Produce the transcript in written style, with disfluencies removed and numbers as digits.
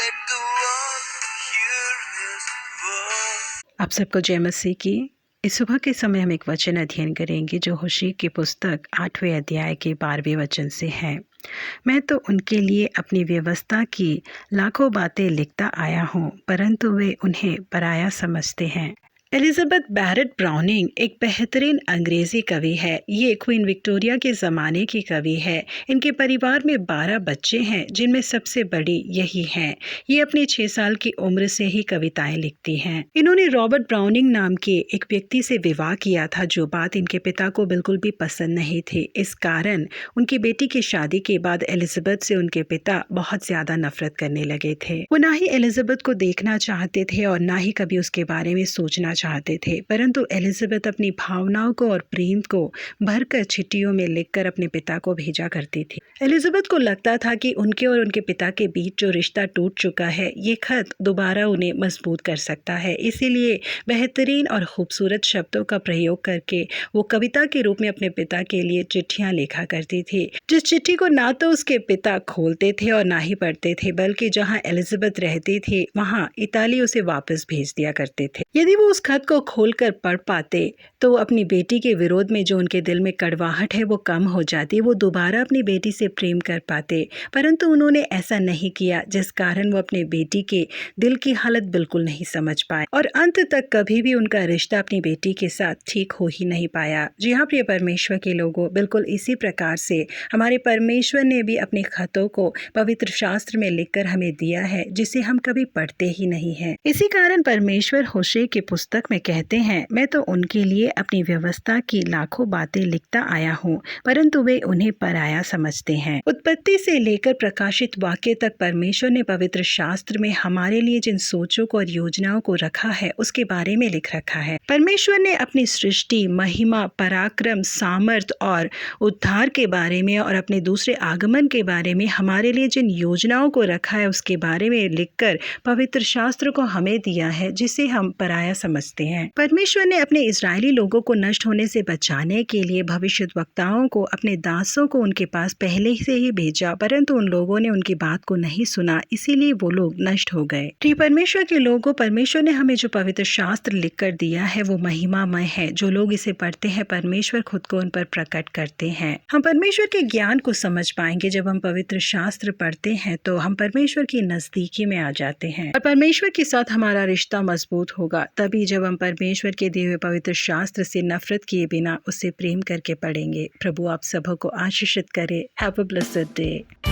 Let the world hear his word. आप सबको जय मसीह की। इस सुबह के समय हम एक वचन अध्ययन करेंगे जो होशे की पुस्तक 8वें अध्याय के 12वें वचन से है। मैं तो उनके लिए अपनी व्यवस्था की लाखों बातें लिखता आया हूँ, परंतु वे उन्हें पराया समझते हैं। एलिजाबेथ बैरेट ब्राउनिंग एक बेहतरीन अंग्रेज़ी कवि है। ये क्वीन विक्टोरिया के ज़माने की कवि है। इनके परिवार में 12 बच्चे हैं, जिनमें सबसे बड़ी यही हैं। ये अपनी 6 साल की उम्र से ही कविताएं लिखती हैं। इन्होंने रॉबर्ट ब्राउनिंग नाम के एक व्यक्ति से विवाह किया था, जो बात इनके पिता को बिल्कुल भी पसंद नहीं थी। इस कारण उनकी बेटी की शादी के बाद एलिजाबेथ से उनके पिता बहुत ज़्यादा नफरत करने लगे थे। वो ना ही एलिजाबेथ को देखना चाहते थे और ना ही कभी उसके बारे में सोचना चाहते थे, परंतु एलिजाबेथ अपनी भावनाओं को और प्रेम को भरकर चिट्ठियों में लिखकर अपने पिता को भेजा करती थी। एलिजाबेथ को लगता था कि उनके और उनके पिता के बीच जो रिश्ता टूट चुका है, ये खत दोबारा उन्हें मजबूत कर सकता है। इसीलिए बेहतरीन और खूबसूरत शब्दों का प्रयोग करके वो कविता के रूप में अपने पिता के लिए चिट्ठियां लिखा करती थी, जिस चिट्ठी को ना तो उसके पिता खोलते थे और ना ही पढ़ते थे, बल्कि जहां एलिजाबेथ रहती थी वहां इताली उसे वापस भेज दिया करते थे। यदि वो उस खत को खोलकर पढ़ पाते तो अपनी बेटी के विरोध में जो उनके दिल में कड़वाहट है वो कम हो जाती, वो दोबारा अपनी बेटी से प्रेम कर पाते। परंतु उन्होंने ऐसा नहीं किया, जिस कारण वो अपने बेटी के दिल की हालत बिल्कुल नहीं समझ पाए और अंत तक कभी भी उनका रिश्ता अपनी बेटी के साथ ठीक हो ही नहीं पाया। जी हाँ प्रिय परमेश्वर के लोगों, बिल्कुल इसी प्रकार से हमारे परमेश्वर ने भी अपने खतों को पवित्र शास्त्र में लिखकर हमें दिया है, जिसे हम कभी पढ़ते ही नहीं हैं। इसी कारण परमेश्वर होशे की पुस्तक में कहते हैं, मैं तो उनके लिए अपनी व्यवस्था की लाखों बातें लिखता आया हूँ, परंतु वे उन्हें पराया समझते हैं। उत्पत्ति से लेकर प्रकाशित वाक्य तक परमेश्वर ने पवित्र शास्त्र में हमारे लिए जिन सोचों को और योजनाओं को रखा है, उसके बारे में लिख रखा है। परमेश्वर ने अपनी सृष्टि, महिमा, पराक्रम, सामर्थ और उद्धार के बारे में और अपने दूसरे आगमन के बारे में हमारे लिए जिन योजनाओं को रखा है, उसके बारे में लिखकर पवित्र शास्त्र को हमें दिया है, जिसे हम पराया समझते हैं। परमेश्वर ने अपने इजरायली लोगों को नष्ट होने से बचाने के लिए भविष्यद्वक्ताओं को, अपने दासों को उनके पास पहले से ही भेजा, परंतु उन लोगों ने उनकी बात को नहीं सुना, इसीलिए वो लोग नष्ट हो गए। प्रिय परमेश्वर के लोगों, परमेश्वर ने हमें जो पवित्र शास्त्र लिख कर दिया है वो महिमामय है। जो लोग इसे पढ़ते हैं, परमेश्वर खुद को उन पर प्रकट करते हैं। हम परमेश्वर के ज्ञान को समझ पाएंगे जब हम पवित्र शास्त्र पढ़ते हैं, तो हम परमेश्वर की नजदीकी में आ जाते हैं और परमेश्वर के साथ हमारा रिश्ता मजबूत होगा तभी जब हम परमेश्वर के दिए हुए पवित्र शास्त्र से नफरत किए बिना उसे प्रेम करके पढ़ेंगे। प्रभु आप सबों को आशीषित करे। Have a blessed day.